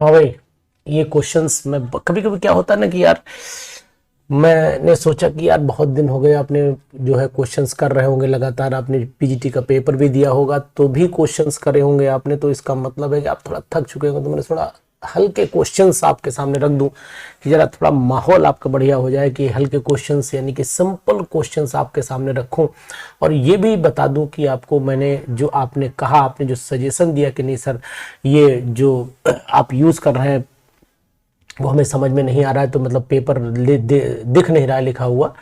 हाँ भाई, ये क्वेश्चंस मैं कभी कभी क्या होता है ना कि यार मैंने सोचा कि यार बहुत दिन हो गए आपने जो है क्वेश्चंस कर रहे होंगे लगातार, आपने पीजीटी का पेपर भी दिया होगा तो भी क्वेश्चंस करे होंगे आपने, तो इसका मतलब है कि आप थोड़ा थक चुके होंगे। तो मैंने थोड़ा हल्के क्वेश्चंस आपके सामने रख दूं कि जरा थोड़ा माहौल आपका बढ़िया हो जाए, कि हल्के क्वेश्चंस यानी कि सिंपल क्वेश्चंस आपके सामने रखूं। और ये भी बता दूं कि आपको मैंने जो आपने कहा, आपने जो सजेशन दिया कि नहीं सर ये जो आप यूज़ कर रहे हैं वो हमें समझ में नहीं आ रहा है, तो मतलब पेपर दिख नहीं रहा है लिखा हुआ,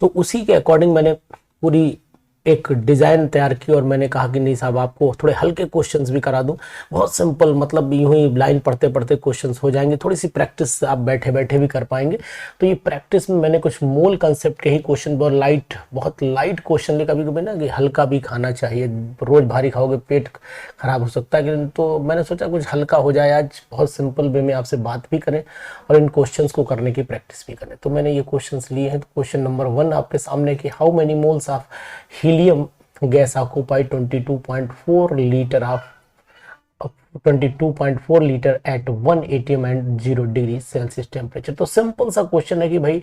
तो उसी के अकॉर्डिंग मैंने पूरी एक डिज़ाइन तैयार की। और मैंने कहा कि नहीं साहब आपको थोड़े हल्के क्वेश्चंस भी करा दूं, बहुत सिंपल, मतलब यूं ही लाइन पढ़ते पढ़ते क्वेश्चंस हो जाएंगे, थोड़ी सी प्रैक्टिस आप बैठे बैठे भी कर पाएंगे। तो ये प्रैक्टिस में मैंने कुछ मूल कंसेप्ट के ही क्वेश्चन, बहुत लाइट क्वेश्चन, कभी कभी ना कि हल्का भी खाना चाहिए, रोज भारी खाओगे पेट खराब हो सकता है कि, तो मैंने सोचा कुछ हल्का हो जाए आज, बहुत सिंपल वे में आपसे बात भी करें और इन क्वेश्चंस को करने की प्रैक्टिस भी करें। तो मैंने ये क्वेश्चंस लिए हैं। तो क्वेश्चन नंबर 1 आपके सामने कि how many moles of helium gas occupy 22.4 litre of 22.4 litre at 1 atm and 0 degree Celsius temperature. तो सिंपल सा क्वेश्चन है कि भाई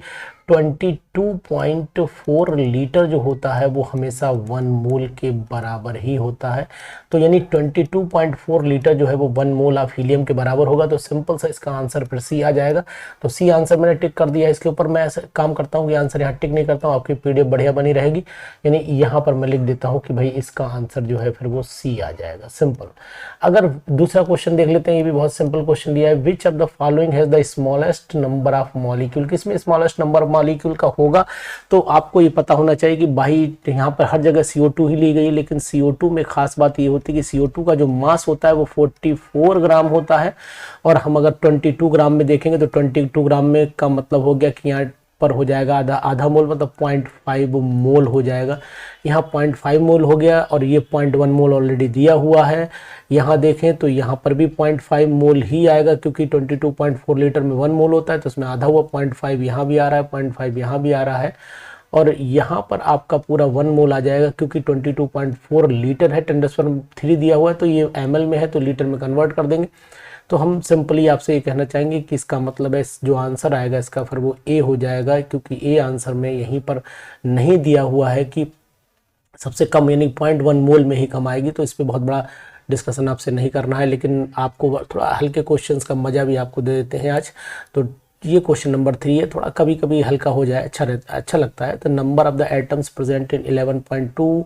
22.4 लीटर जो होता है वो हमेशा 1 मोल के बराबर ही होता है। तो यानी 22.4 लीटर जो है वो 1 मोल ऑफ हीलियम के बराबर होगा। तो सिंपल सा इसका आंसर फिर सी आ जाएगा। तो सी आंसर मैंने टिक कर दिया। इसके ऊपर मैं ऐसा काम करता हूँ कि आंसर यहाँ टिक नहीं करता हूँ, आपकी पीडीएफ बढ़िया बनी रहेगी। यानी यहाँ पर मैं लिख देता हूँ कि भाई इसका आंसर जो है फिर वो सी आ जाएगा, सिंपल। अगर दूसरा क्वेश्चन देख लेते हैं, ये भी बहुत सिंपल क्वेश्चन दिया है, which of the following has the smallest number of molecule. किसमें स्मॉलेस्ट नंबर ऑफ मॉलिक्यूल का होगा, तो आपको ये पता होना चाहिए कि भाई यहाँ पर हर जगह CO2 ही ली गई, लेकिन CO2 में खास बात ये होती है कि CO2 का जो मास होता है वो 44 ग्राम होता है। और हम अगर 22 ग्राम में देखेंगे तो 22 ग्राम में का मतलब हो गया कि यहाँ पर हो जाएगा आधा आधा मोल, मतलब 0.5 मोल हो जाएगा। यहाँ 0.5 मोल हो गया और ये 0.1 मोल ऑलरेडी दिया हुआ है। यहाँ देखें तो यहाँ पर भी 0.5 मोल ही आएगा, क्योंकि 22.4 लीटर में 1 मोल होता है, तो उसमें आधा हुआ 0.5 यहाँ भी आ रहा है, 0.5 यहाँ भी आ रहा है। और यहाँ पर आपका पूरा 1 मोल आ जाएगा, क्योंकि 22.4 लीटर है, 10⁻³ दिया हुआ है, तो ये ml में है तो लीटर में कन्वर्ट कर देंगे। तो हम सिंपली आपसे ये कहना चाहेंगे कि इसका मतलब है जो आंसर आएगा इसका फिर वो ए हो जाएगा, क्योंकि ए आंसर में यहीं पर नहीं दिया हुआ है कि सबसे कम, यानी 0.1 मोल में ही कम आएगी। तो इस पर बहुत बड़ा डिस्कशन आपसे नहीं करना है, लेकिन आपको थोड़ा हल्के क्वेश्चंस का मजा भी आपको दे देते हैं आज। तो ये क्वेश्चन नंबर 3 है, थोड़ा कभी कभी हल्का हो जाए अच्छा लगता है। तो number of the atoms present in 11.2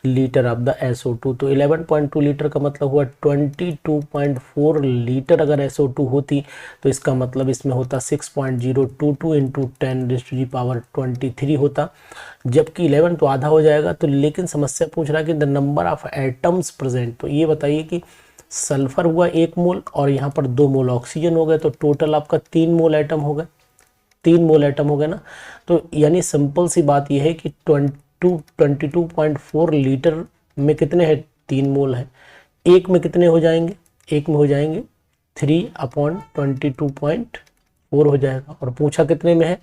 litre of the SO2। तो 11.2 लीटर का मतलब हुआ 22.4 लीटर अगर SO2 होती तो इसका मतलब इसमें होता 6.022 इंटू 10⁻23 होता, जबकि 11 तो आधा हो जाएगा। तो लेकिन समस्या पूछ रहा है कि the number of atoms present, तो ये बताइए कि सल्फर हुआ 1 मोल और यहाँ पर 2 मोल ऑक्सीजन हो गए, तो टोटल आपका 3 मोल एटम हो गए, 3 मोल एटम हो गए ना। तो यानी सिंपल सी बात यह है कि 22.4 लीटर में कितने हैं, 3 मोल है। एक में कितने हो जाएंगे, एक में हो जाएंगे 3/22.4 हो जाएगा। और पूछा कितने में है,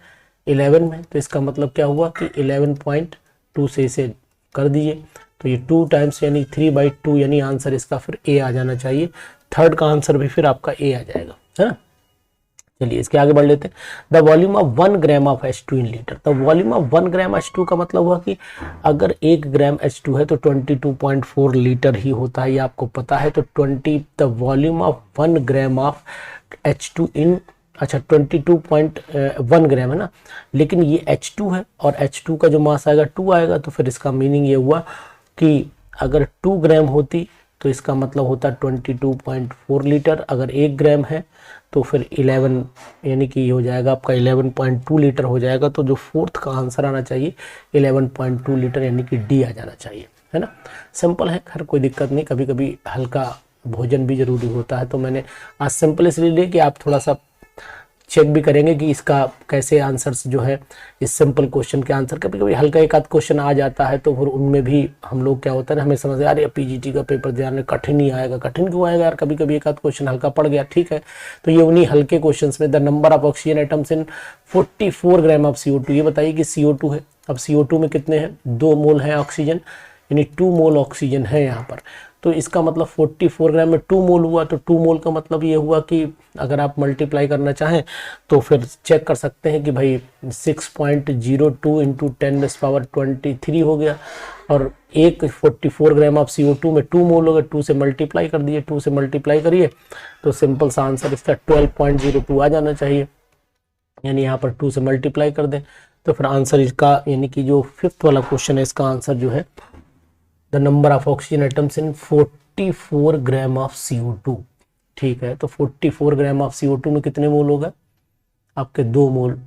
11 में, तो इसका मतलब क्या हुआ कि 11.2 से इसे कर दीजिए, तो ये 2 टाइम्स यानी 3/2, यानी आंसर इसका फिर ए आ जाना चाहिए। थर्ड का आंसर भी फिर आपका ए आ जाएगा, है ना। चलिए इसके आगे बढ़ लेते हैं। The volume of 1 gram of H2 in litre. The volume of 1 gram H2 का मतलब हुआ कि अगर 1 ग्राम H2 है तो 22.4 लीटर ही होता है, ये आपको पता है। तो the volume of 1 gram of H2 इन, अच्छा 22.1 ग्राम है ना, लेकिन ये H2 है और H2 का जो मास आएगा 2 आएगा, तो फिर इसका मीनिंग ये हुआ कि अगर 2 ग्राम होती तो इसका मतलब होता 22.4 लीटर। अगर 1 ग्राम है तो फिर 11, यानी कि ये हो जाएगा आपका 11.2 लीटर हो जाएगा। तो जो फोर्थ का आंसर आना चाहिए 11.2 लीटर, यानी कि डी आ जाना चाहिए, है ना। सिंपल है, खैर कोई दिक्कत नहीं, कभी कभी हल्का भोजन भी जरूरी होता है। तो मैंने आज सिंपल इसलिए लिया कि आप थोड़ा सा चेक भी करेंगे कि इसका कैसे आंसर्स जो है, इस सिंपल क्वेश्चन के आंसर, कभी कभी हल्का एक आध क्वेश्चन आ जाता है तो फिर उनमें भी हम लोग क्या होता है ना, हमें समझ यार ये पीजीटी का पेपर देने कठिन ही आएगा, कठिन क्यों आएगा यार, कभी कभी एक आध क्वेश्चन हल्का पड़ गया, ठीक है। तो ये उन्हीं हल्के क्वेश्चन में, the number of oxygen atoms in 44 gram of CO2, ये बताइए कि CO2 है। अब CO2 में कितने हैं, 2 मोल है ऑक्सीजन, यानी 2 मोल ऑक्सीजन है यहाँ पर। तो इसका मतलब 44 ग्राम में 2 मोल हुआ, तो 2 मोल का मतलब ये हुआ कि अगर आप मल्टीप्लाई करना चाहें तो फिर चेक कर सकते हैं कि भाई 6.02 इंटू 10⁻23 हो गया, और एक 44 ग्राम ऑफ CO2 में 2 मोल हो गए, 2 से मल्टीप्लाई कर दिए, 2 से मल्टीप्लाई करिए तो सिंपल सा आंसर इसका 12.02 आ जाना चाहिए, यानी यहाँ पर 2 से मल्टीप्लाई कर दें तो फिर आंसर इसका, यानी कि जो 5th वाला क्वेश्चन है इसका आंसर जो है the number of oxygen atoms in 44 gram of CO2। ठीक है, तो 44 ग्राम ऑफ CO2 में कितने मोल होगा आपके 2 मोल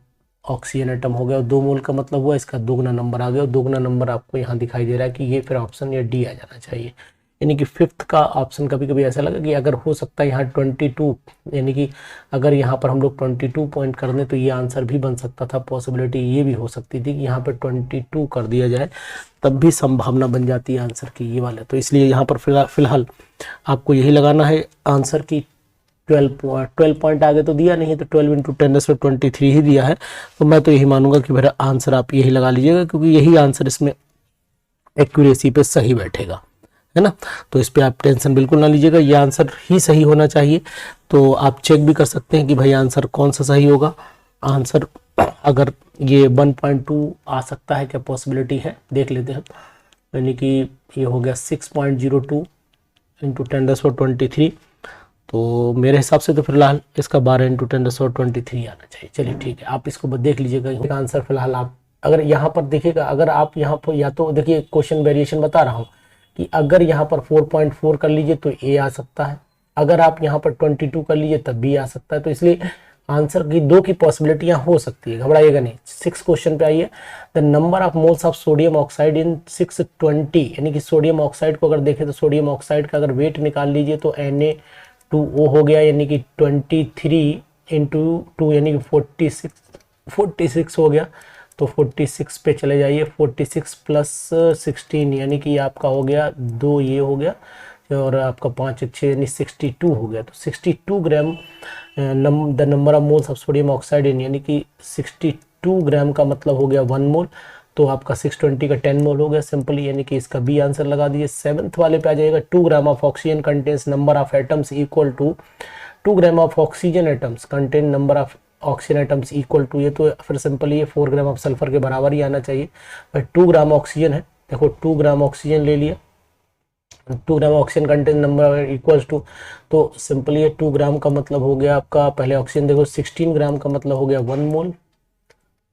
ऑक्सीजन एटम हो गया, और 2 मोल का मतलब हुआ इसका दोगुना नंबर आ गया, और दोगुना नंबर आपको यहाँ दिखाई दे रहा है कि ये फिर ऑप्शन या डी आ जाना चाहिए। यानी कि 5th का ऑप्शन कभी कभी ऐसा लगा कि अगर हो सकता है यहाँ 22, यानी कि अगर यहाँ पर हम लोग 22 पॉइंट कर दें तो ये आंसर भी बन सकता था, पॉसिबिलिटी ये भी हो सकती थी कि यहाँ पर 22 कर दिया जाए, तब भी संभावना बन जाती है आंसर की ये वाला। तो इसलिए यहाँ पर फिलहाल आपको यही लगाना है आंसर की 12 पॉइंट आगे तो दिया नहीं, तो 12 इंटू 10⁻23 ही दिया है, तो मैं तो यही मानूंगा कि मेरा आंसर आप यही लगा लीजिएगा, क्योंकि यही आंसर इसमें एक्यूरेसी पे सही बैठेगा, है ना। तो इस पे आप टेंशन बिल्कुल ना लीजिएगा, ये आंसर ही सही होना चाहिए। तो आप चेक भी कर सकते हैं कि भाई आंसर कौन सा सही होगा। आंसर अगर ये 1.2 आ सकता है क्या, पॉसिबिलिटी है, देख लेते हैं। यानी कि ये हो गया 6.02 इंटू 10⁻23, तो मेरे हिसाब से तो फिलहाल इसका 12 इंटू 10⁻23 आना चाहिए। चलिए ठीक है, आप इसको देख लीजिएगा आंसर। फिलहाल आप अगर यहाँ पर देखिएगा, अगर आप यहाँ पर या तो देखिए क्वेश्चन वेरिएशन बता रहा हूँ कि अगर यहाँ पर 4.4 कर लीजिए तो ए आ सकता है, अगर आप यहाँ पर 22 कर लीजिए तब भी आ सकता है। तो इसलिए आंसर की 2 की पॉसिबिलिटियां हो सकती है, घबराइएगा नहीं। 6 क्वेश्चन पे आइए, the number of moles of sodium oxide in 620, यानी कि सोडियम ऑक्साइड को अगर देखें तो सोडियम ऑक्साइड का अगर वेट निकाल लीजिए तो Na2O हो गया, यानी कि 23 इंटू 2 यानी कि 46 हो गया। तो 46 पे चले जाइए, 46 प्लस 16 यानी कि आपका हो गया 2, ये हो गया, और आपका 5 6 यानी 62 हो गया। तो 62 gram the number of moles of sodium oxide in, यानी कि 62 ग्राम का मतलब हो गया 1 मोल, तो आपका 620 का 10 मोल हो गया सिंपली, यानी कि इसका बी आंसर लगा दीजिए। 7th वाले पे आ जाएगा 2 gram of oxygen contains number of atoms equal to 2 gram of oxygen atoms contain number of oxygen atoms equal to, ये तो फिर सिंपली ये 4 ग्राम ऑफ सल्फर के बराबर ही आना चाहिए। भाई 2 ग्राम ऑक्सीजन है, देखो 2 ग्राम ऑक्सीजन ले लिया, 2 gram oxygen contain number equals to, तो सिंपली ये 2 ग्राम का मतलब हो गया आपका, पहले ऑक्सीजन देखो 16 ग्राम का मतलब हो गया 1 मोल,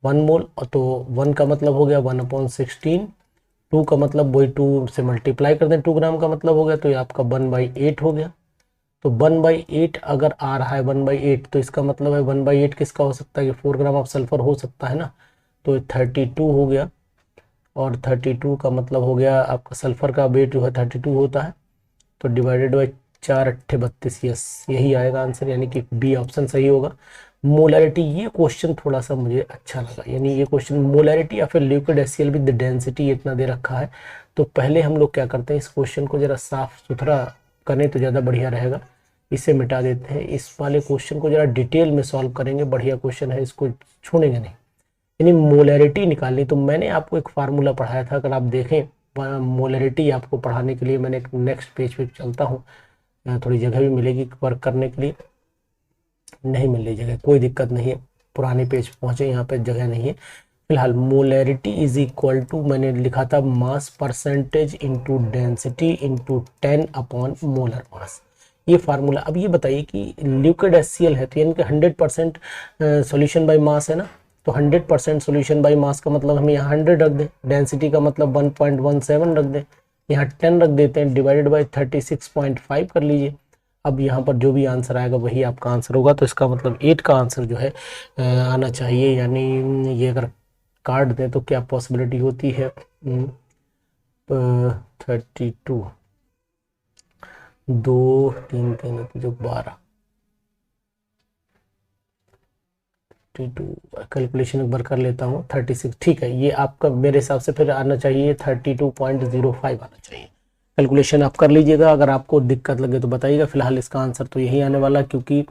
1 मोल, और तो 1 का मतलब हो गया 1/16, 2 का मतलब वही 2 से मल्टीप्लाई कर दें, 2 ग्राम का मतलब हो गया, तो ये आपका 1/8 हो गया। तो 1/8 अगर आ रहा है 1/8, तो इसका मतलब है 1/8 किसका हो सकता है कि 4 ग्राम ऑफ सल्फर हो सकता है ना, तो 32 हो गया, और 32 का मतलब हो गया आपका सल्फर का वेट जो है 32 होता है, तो डिवाइडेड बाई 4 8 32, यस यही आएगा आंसर, यानी कि बी ऑप्शन सही होगा। मोलैरिटी, ये क्वेश्चन थोड़ा सा मुझे अच्छा लगा, यानी ये क्वेश्चन मोलैरिटी या फिर लिक्विड HCl विद डेंसिटी इतना दे रखा है, तो पहले हम लोग क्या करते हैं, इस क्वेश्चन को जरा साफ सुथरा करें तो ज़्यादा बढ़िया रहेगा। इसे मिटा देते हैं, इस वाले क्वेश्चन को जरा डिटेल में सॉल्व करेंगे, बढ़िया क्वेश्चन है, इसको छोड़ेंगे नहीं। यानी मोलैरिटी निकालनी, तो मैंने आपको एक फार्मूला पढ़ाया था, अगर आप देखें मोलैरिटी आपको पढ़ाने के लिए मैंने एक नेक्स्ट पेज पे चलता हूँ, थोड़ी जगह भी मिलेगी वर्क करने के लिए, नहीं मिल रही जगह कोई दिक्कत नहीं है, पुराने पेज पहुँचे, यहाँ पे जगह नहीं है फिलहाल। मोलैरिटी इज इक्वल टू, मैंने लिखा था mass percentage into density into 10 / molar mass, ये फार्मूला। अब ये बताइए कि लिक्विड HCl है, तो यानी कि 100% सोल्यूशन बाय मास है ना, तो 100% सोल्यूशन बाय मास का मतलब हम यहाँ 100 रख दें, डेंसिटी का मतलब 1.17 रख दें, यहाँ 10 रख देते हैं, डिवाइडेड बाय 36.5 कर लीजिए। अब यहाँ पर जो भी आंसर आएगा वही आपका आंसर होगा, तो इसका मतलब 8 का आंसर जो है आना चाहिए। यानी ये अगर काट दें तो क्या पॉसिबिलिटी होती है, 32 2 3 3 जो 12, कैलकुलेशन एक बार कर लेता हूँ, 36, ठीक है, ये आपका मेरे हिसाब से फिर आना चाहिए 32.05 आना चाहिए। कैलकुलेशन आप कर लीजिएगा, अगर आपको दिक्कत लगे तो बताइएगा। फिलहाल इसका आंसर तो यही आने वाला, क्योंकि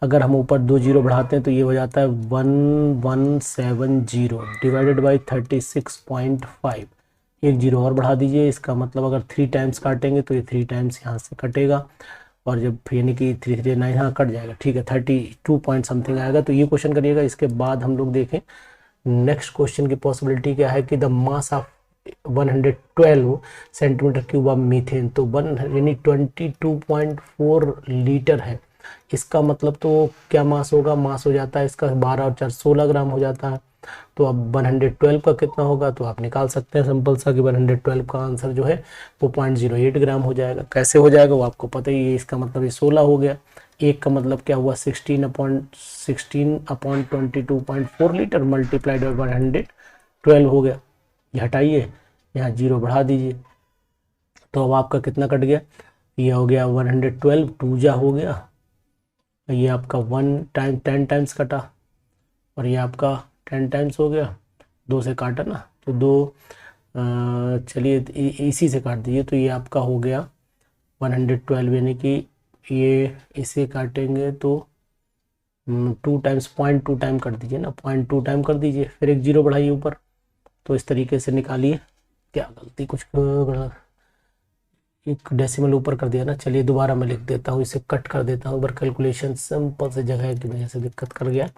अगर हम ऊपर 2 जीरो बढ़ाते हैं तो ये हो जाता है 1170 डिवाइडेड बाई 36.5, एक जीरो और बढ़ा दीजिए, इसका मतलब अगर 3 टाइम्स काटेंगे तो ये 3 टाइम्स यहाँ से कटेगा, और जब यानी कि 339 हाँ कट जाएगा, ठीक है, 32 पॉइंट समथिंग आएगा। तो ये क्वेश्चन करिएगा। इसके बाद हम लोग देखें नेक्स्ट क्वेश्चन की पॉसिबिलिटी क्या है कि the mass of 112 centimetre cube of methane, तो 1 यानी 22.4 लीटर है। इसका मतलब तो क्या मास होगा, मास हो जाता है इसका 12 और 4 16 ग्राम हो जाता है। तो अब 112 का कितना होगा तो आप निकाल सकते हैं सिंपल सा कि 112 का आंसर जो है वो 0.08 ग्राम हो जाएगा। कैसे हो जाएगा वो आपको पता ही है। इसका मतलब ये 16 हो गया, एक का मतलब क्या हुआ 16/22.4 लीटर मल्टीप्लाइड बाय 112 हो गया। ये हटाइए, यहाँ जीरो बढ़ा दीजिए, तो अब आपका कितना कट गया, ये हो गया 112, 2 जा हो गया, ये आपका 1 टाइम 10 टाइम्स कटा, और ये आपका 10 टाइम्स हो गया, 2 से काटा ना तो 2, चलिए इसी से काट दीजिए, तो ये आपका हो गया 112, यानी कि ये इसे काटेंगे तो 2 टाइम्स 0.2 टाइम कर दीजिए ना, 0.2 टाइम कर दीजिए, फिर एक जीरो बढ़ाइए ऊपर, तो इस तरीके से निकालिए। क्या गलती, कुछ एक डेसिमल ऊपर कर दिया ना, चलिए दोबारा मैं लिख देता हूँ, इसे कट कर देता हूँ। कैलकुलेशन सिंपल से जगह की वजह से दिक्कत कर गया,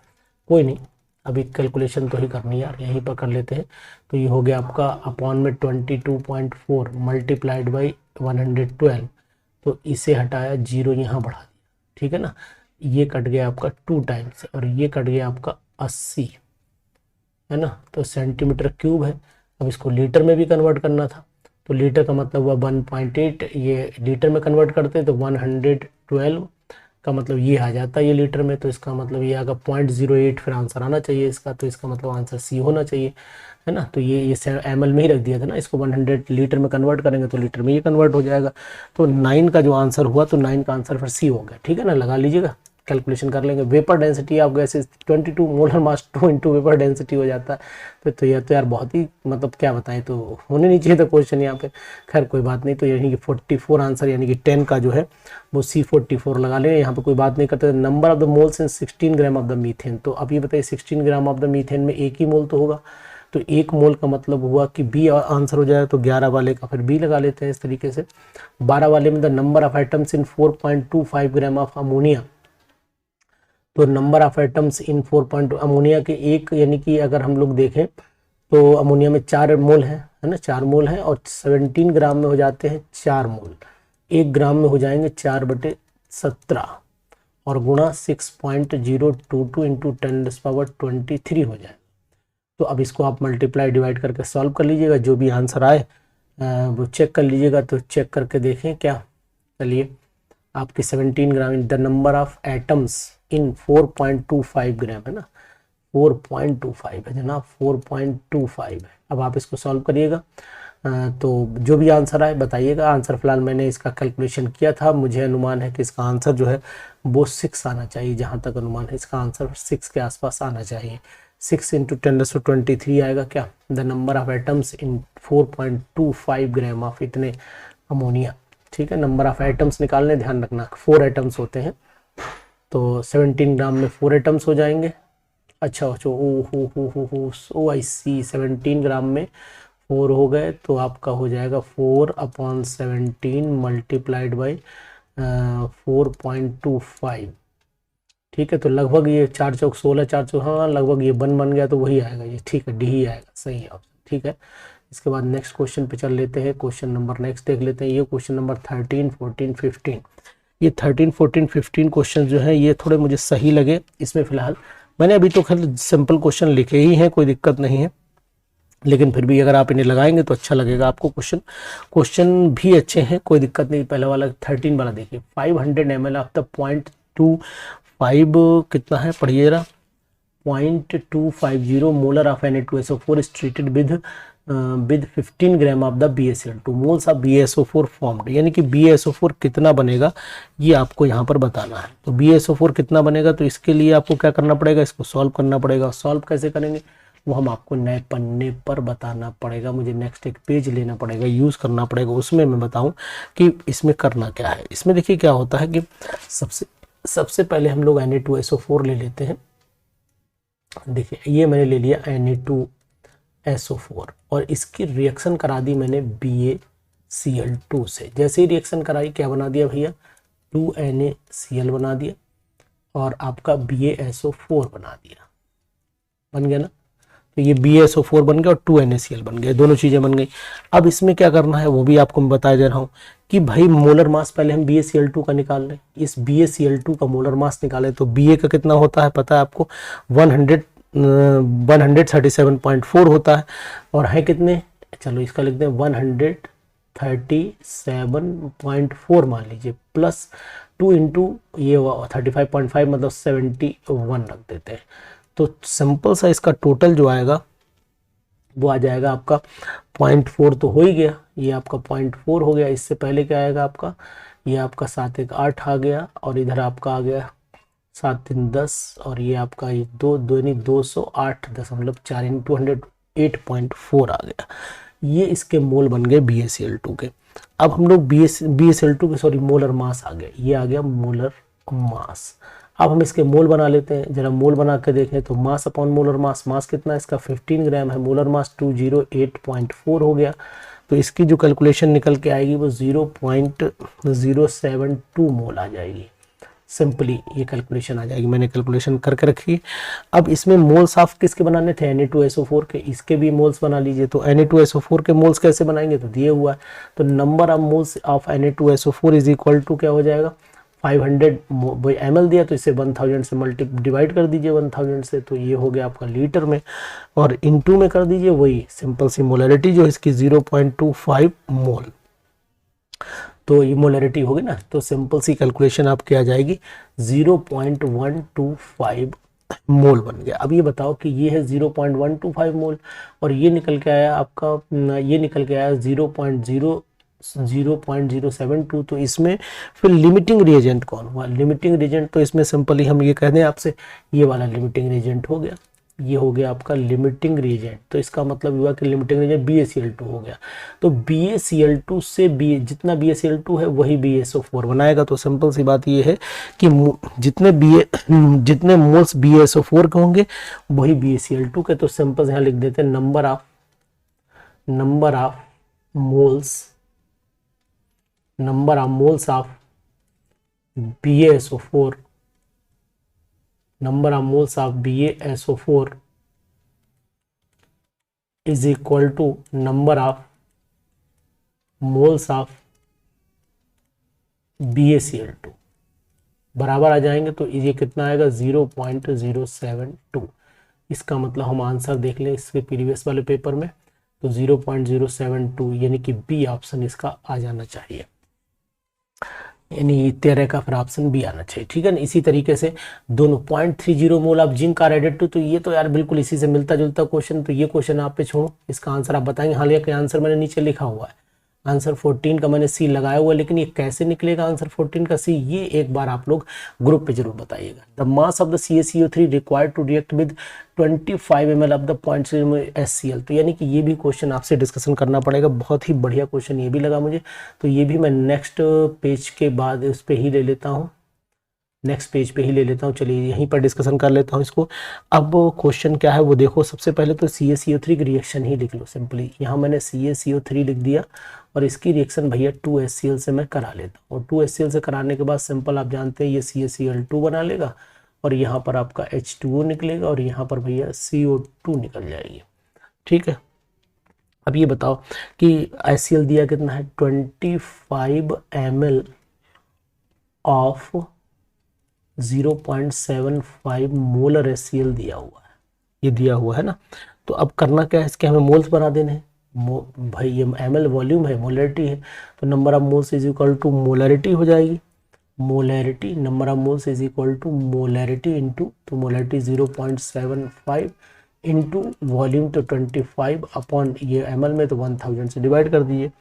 कोई नहीं, अभी कैलकुलेशन तो ही करनी है यार, यहीं पर कर लेते हैं। तो ये हो गया आपका अपॉन में 22.4 मल्टीप्लाइड बाई 112, तो इसे हटाया, जीरो यहाँ बढ़ा दिया, ठीक है ना। ये कट गया आपका 2 टाइम्स, और ये कट गया आपका 80, है ना। तो सेंटीमीटर क्यूब है। अब इसको लीटर में भी कन्वर्ट करना था, तो लीटर का मतलब हुआ 1.8, ये लीटर में कन्वर्ट करते तो 112 का मतलब ये आ जाता है ये लीटर में, तो इसका मतलब ये आगा 0.08 फिर आंसर आना चाहिए इसका, तो इसका मतलब आंसर सी होना चाहिए, है ना। तो ये एम एल में ही रख दिया था ना, इसको 100 लीटर में कन्वर्ट करेंगे तो लीटर में ये कन्वर्ट हो जाएगा। तो 9 का जो आंसर हुआ, तो 9 का आंसर फिर सी हो गया, ठीक है ना। लगा लीजिएगा, कैलकुलेशन कर लेंगे। Vapour density of gases 22 molar mass 2 into vapour density हो जाता है। तो यह तो यार बहुत ही मतलब क्या बताएं, तो होने नहीं चाहिए था क्वेश्चन यहाँ पे, खैर कोई बात नहीं। तो यानी कि 44 आंसर, यानी कि 10 का जो है वो C44 लगा लें, यहाँ पे कोई बात नहीं करते। Number of the moles in 16 gram of the methane, तो अब ये बताइए 16 ग्राम ऑफ द मीथेन में एक ही मोल तो होगा, तो एक मोल का मतलब हुआ कि बी आंसर हो जाएगा, तो 11 वाले का फिर बी लगा लेते हैं इस तरीके से। 12 वाले में the number of items in 4.25 gram of ammonia, तो number of atoms in 4. Ammonia के एक, यानी कि अगर हम लोग देखें तो अमोनिया में 4 मोल है ना, 4 मोल है, और 17 ग्राम में हो जाते हैं 4 मोल, 1 ग्राम में हो जाएंगे 4/17, और गुणा 6.022 इंटू 10⁻23 हो जाए। तो अब इसको आप मल्टीप्लाई डिवाइड करके सॉल्व कर लीजिएगा, जो भी आंसर आए वो चेक कर लीजिएगा। तो चेक करके देखें क्या, चलिए आपकी 17 gram in the number of atoms in 4.25 gram है ना, 4.25 है जनाब, 4.25 है। अब आप इसको सॉल्व करिएगा, तो जो भी आंसर आए बताइएगा। आंसर फिलहाल मैंने इसका कैलकुलेशन किया था, मुझे अनुमान है कि इसका आंसर जो है वो 6 आना चाहिए, जहाँ तक अनुमान है इसका आंसर 6 के आसपास आना चाहिए। 6 इंटू 10⁻23 आएगा क्या, the number of atoms in 4.25 gram of इतने अमोनिया, ठीक है। नंबर ऑफ एटम्स निकालने, ध्यान रखना 4 एटम्स होते हैं, तो 17 ग्राम में 4 एटम्स हो जाएंगे। अच्छा ओ आई सी, 17 ग्राम में 4 हो गए, तो आपका हो जाएगा 4/17 मल्टीप्लाइड बाई 4.25, ठीक है। तो लगभग ये 4 चौक 16, 4 चौक, हाँ लगभग ये बन गया, तो वही आएगा ये, ठीक है, डी ही आएगा, सही है ऑप्शन, ठीक है। इसके बाद नेक्स्ट क्वेश्चन पे चल लेते हैं, क्वेश्चन नंबर नेक्स्ट देख लेते हैं। ये क्वेश्चन नंबर 13, 14, 15, ये 13, 14, 15 क्वेश्चन जो है ये थोड़े मुझे सही लगे। इसमें फिलहाल मैंने अभी तो खैर सिंपल क्वेश्चन लिखे ही हैं, कोई दिक्कत नहीं है, लेकिन फिर भी अगर आप इन्हें लगाएंगे तो अच्छा लगेगा आपको। क्वेश्चन भी अच्छे हैं, कोई दिक्कत नहीं। पहले वाला 13 वाला देखिए, 500 ml ऑफ द 0.25 कितना है पढ़िए जरा, 0.250 molar of Na2SO4 is treated with 15 gram of the BaSO2 moles of BaSO4 formed, यानी कि BaSO4 कितना बनेगा ये आपको यहाँ पर बताना है। तो BaSO4 कितना बनेगा, तो इसके लिए आपको क्या करना पड़ेगा, इसको सॉल्व करना पड़ेगा। सॉल्व कैसे करेंगे वो हम आपको नए पन्ने पर बताना पड़ेगा, मुझे नेक्स्ट एक पेज लेना पड़ेगा, यूज़ करना पड़ेगा, उसमें मैं बताऊं कि इसमें करना क्या है। इसमें देखिए क्या होता है कि सबसे पहले हम लोग Na2SO4 ले लेते हैं। देखिए ये मैंने ले लिया Na2, SO4 और इसकी रिएक्शन करा दी मैंने BaCl2 से। जैसे ही रिएक्शन कराई क्या बना दिया भैया, 2NaCl बना दिया और आपका BaSO4 बना दिया, बन गया ना। तो ये BaSO4 बन गया और 2NaCl बन गया, दोनों चीज़ें बन गई। अब इसमें क्या करना है वो भी आपको मैं बता दे रहा हूँ कि भाई मोलर मास पहले हम BaCl2 का निकाल लें। इस BaCl2 का मोलर मास निकालें तो Ba का कितना होता है पता है आपको, 137.4 होता है और है कितने, चलो इसका लिखते हैं 137.4 मान लीजिए, प्लस 2 इंटू ये 35.5 मतलब 71 रख देते हैं। तो सिंपल सा इसका टोटल जो आएगा वो आ जाएगा आपका 0.4 तो हो ही गया, ये आपका 0.4 हो गया। इससे पहले क्या आएगा आपका, ये आपका 7 1 8 आ गया और इधर आपका आ गया 7 3 10 और ये आपका ये 208.4 यानी 208.4 आ गया। ये इसके मोल बन गए BaCl2 के। अब हम लोग BaCl2 के सॉरी मोलर मास आ गए, ये आ गया मोलर मास। अब हम इसके मोल बना लेते हैं, जरा मोल बना के देखें तो मास अपॉन मोलर मास, मास कितना है इसका 15 ग्राम है, मोलर मास 208.4 हो गया। तो इसकी जो कैलकुलेशन निकल के आएगी वो 0.072 मोल आ जाएगी। सिंपली ये कैलकुलेशन आ जाएगी, मैंने कैलकुलेशन करके रखी है। अब इसमें मोल्स ऑफ किसके बनाने थे, Na2SO4 के, इसके भी मोल्स बना लीजिए। तो Na2SO4 के मोल्स कैसे बनाएंगे, तो दिए हुआ है। तो number of moles of Na2SO4 is equal to क्या हो जाएगा, 500 ml दिया तो इसे 1000 से डिवाइड कर दीजिए 1000 से, तो ये हो गया आपका लीटर में, और इनटू में कर दीजिए वही सिंपल सी मोलरिटी जो इसकी 0.25 मोल। तो ये मोलरिटी होगी ना, तो सिंपल सी कैलकुलेशन आपकी आ जाएगी 0.125 मोल बन गया। अब ये बताओ कि ये है 0.125 मोल और ये निकल के आया आपका, ये निकल के आया 0.072। तो इसमें फिर लिमिटिंग रिएजेंट कौन हुआ, लिमिटिंग रिएजेंट तो इसमें सिंपली हम ये कह दें आपसे, ये वाला लिमिटिंग रिएजेंट हो गया, ये हो गया आपका लिमिटिंग रिएजेंट। तो इसका मतलब हुआ कि लिमिटिंग रिएजेंट BaCl2 हो गया। तो BaCl2 से जितना BaCl2 है वही BaSO4 बनाएगा। तो सिंपल सी बात ये है कि जितने मोल्स BaSO4 के होंगे वही BaCl2 के। तो सिंपल यहाँ लिख देते हैं number of moles of BaSO4 number of moles of BaSO4 is equal to number of moles of BaCl2 बराबर आ जाएंगे। तो ये कितना आएगा 0.072। इसका मतलब हम आंसर देख लें इसके प्रीवियस वाले पेपर में, तो 0.072 यानी कि बी ऑप्शन इसका आ जाना चाहिए, यानी 13 का फिर ऑप्शन बी आना चाहिए। ठीक है ना। इसी तरीके से दोनों 0.30 mole of zinc are added to, तो ये तो यार बिल्कुल इसी से मिलता जुलता क्वेश्चन, तो ये क्वेश्चन आप पे छोड़ो, इसका आंसर आप बताएंगे। हालांकि आंसर मैंने नीचे लिखा हुआ है, आंसर 14 का मैंने सी लगाया हुआ है, लेकिन ये कैसे निकलेगा आंसर 14 का सी, ये एक बार आप लोग ग्रुप पे जरूर बताइएगा। The mass of the CaCO3 required to react with 25 ml of the 0.3 HCl। तो यानी कि ये भी क्वेश्चन आपसे डिस्कशन करना पड़ेगा, बहुत ही बढ़िया क्वेश्चन ये भी लगा मुझे। तो ये भी मैं नेक्स्ट पेज के बाद उस पर ही ले लेता हूँ, नेक्स्ट पेज पे ही ले लेता हूँ। चलिए यहीं पर डिस्कशन कर लेता हूँ इसको। अब क्वेश्चन क्या है वो देखो। सबसे पहले तो CaCO3 की रिएक्शन ही लिख लो सिंपली। यहाँ मैंने CaCO3 लिख दिया और इसकी रिएक्शन भैया 2HCl से मैं करा लेता हूँ, और 2HCl से कराने के बाद सिंपल आप जानते हैं ये CaCl2 बना लेगा और यहाँ पर आपका H2O निकलेगा और यहाँ पर भैया CO2 निकल जाएगी। ठीक है। अब ये बताओ कि HCl दिया कितना है, 25 ml ऑफ 0.75 मोलर HCl दिया हुआ है, ये दिया हुआ है ना। तो अब करना क्या है, इसके हमें मोल्स बना देने हैं। भाई ये ml वॉल्यूम है, मोलरिटी है, तो number of moles is equal to molarity हो जाएगी। Molarity number of moles is equal to molarity into, तो मोलरिटी 0.75 इंटू वॉल्यूम तो 25 अपॉन ये ml में तो 1000 से डिवाइड कर दीजिए,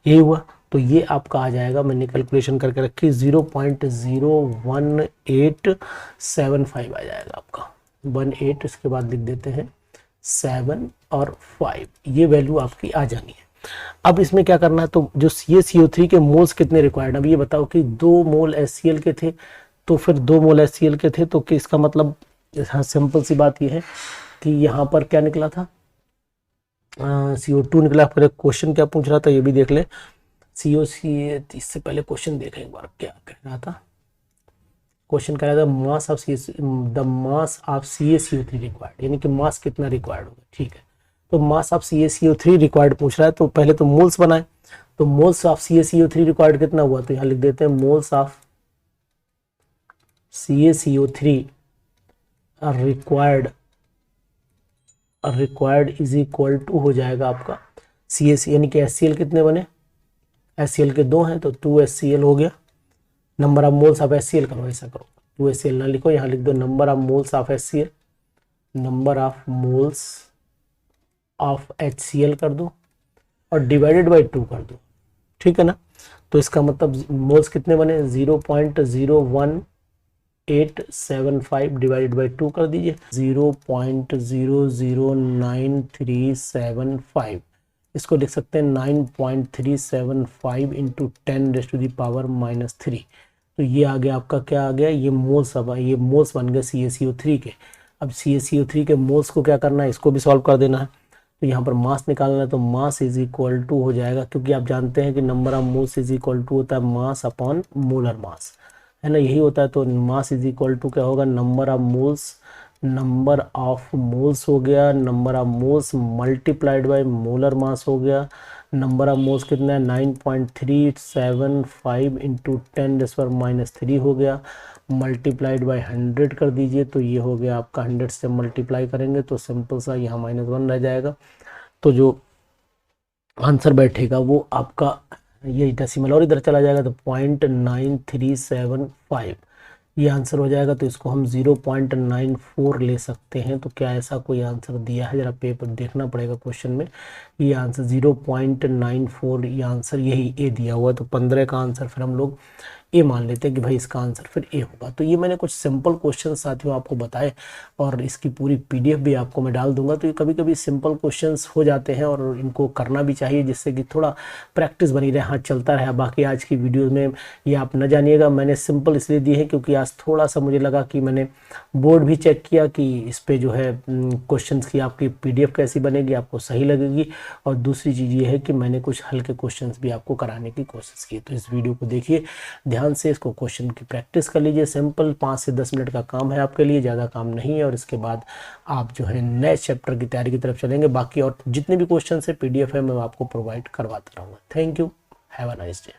यही हुआ। तो ये आपका आ जाएगा, मैंने कैलकुलेशन करके रखी 0.01875 आ जाएगा आपका 18, इसके बाद लिख देते हैं 7 और 5, ये वैल्यू आपकी आ जानी है। अब इसमें क्या करना है, तो जो CaCO3 के मोल्स कितने रिक्वायर्ड, अब ये बताओ कि 2 मोल HCl के थे, तो फिर 2 मोल HCl के थे, तो कि इसका मतलब हाँ सिंपल सी बात ये है कि यहाँ पर क्या निकला था, CO2 निकला। आपका क्वेश्चन क्या पूछ रहा था ये भी देख ले। इससे पहले क्वेश्चन देखें एक बार क्या कह रहा था। क्वेश्चन कह रहा था मास ऑफ CaCO3 रिक्वायर्ड, यानी कि मास कितना रिक्वायर्ड होगा। ठीक है, तो मास ऑफ CaCO3 रिक्वायर्ड पूछ रहा है, तो पहले तो मोल्स बनाए। तो मोल्स ऑफ CaCO3 रिक्वायर्ड कितना हुआ, तो यहाँ लिख देते हैं moles of CaCO3 required is equal to हो जाएगा आपका CaC, यानी कि HCl कितने बने, HCl के 2 हैं तो 2HCl हो गया। Number of moles of HCl करो, ऐसा करो 2HCl ना लिखो, यहाँ लिख दो number of moles of HCl, number of moles of HCl कर दो और डिवाइडेड बाई 2 कर दो। ठीक है ना, तो इसका मतलब मोल्स कितने बने 0.01875 डिवाइडेड बाई 2 कर दीजिए 0.009375। इसको लिख सकते हैं 9.375 इंटू 10⁻³ तो ये आ गया आपका, क्या आ गया, ये मोल्स। अब ये मोल्स बन गए CaCO3 के। अब CaCO3 के मोल्स को क्या करना है, इसको भी सॉल्व कर देना है। तो यहाँ पर मास निकालना है, तो मास इज इक्वल टू हो जाएगा, क्योंकि आप जानते हैं कि number of moles is equal to होता है मास अपॉन मोलर मास, है ना, यही होता है। तो मास इज इक्वल टू क्या होगा, नंबर ऑफ मोल्स हो गया, number of moles multiplied by molar mass हो गया। नंबर ऑफ मोल्स कितना है 9.375 इंटू 10⁻³ हो गया, मल्टीप्लाइड बाय 100 कर दीजिए, तो ये हो गया आपका 100 से मल्टीप्लाई करेंगे तो सिंपल सा यहाँ -1 रह जाएगा। तो जो आंसर बैठेगा वो आपका ये डेसिमल और इधर चला जाएगा तो 0.9375 ये आंसर हो जाएगा। तो इसको हम 0.94 ले सकते हैं। तो क्या ऐसा कोई आंसर दिया है, जरा पेपर देखना पड़ेगा क्वेश्चन में। ये आंसर 0.94 ये आंसर यही ए दिया हुआ है, तो 15 का आंसर फिर हम लोग ए मान लेते हैं कि भाई इसका आंसर फिर ए होगा। तो ये मैंने कुछ सिंपल क्वेश्चन साथियों आपको बताए और इसकी पूरी PDF भी आपको मैं डाल दूंगा। तो ये कभी कभी सिंपल क्वेश्चंस हो जाते हैं और इनको करना भी चाहिए, जिससे कि थोड़ा प्रैक्टिस बनी रहे, हाथ चलता रहे। बाकी आज की वीडियो में ये आप न जानिएगा, मैंने सिंपल इसलिए दी है क्योंकि आज थोड़ा सा मुझे लगा कि मैंने बोर्ड भी चेक किया कि इस पर जो है क्वेश्चन की आपकी PDF कैसी बनेगी, आपको सही लगेगी। और दूसरी चीज़ ये है कि मैंने कुछ हल्के क्वेश्चन भी आपको कराने की कोशिश की। तो इस वीडियो को देखिए ध्यान से, इसको क्वेश्चन की प्रैक्टिस कर लीजिए। सिंपल 5 से 10 मिनट का काम है आपके लिए, ज़्यादा काम नहीं है। और इसके बाद आप जो है नए चैप्टर की तैयारी की तरफ चलेंगे। बाकी और जितने भी क्वेश्चन है PDF है मैं आपको प्रोवाइड करवाता रहूँगा। Thank you, have a nice day.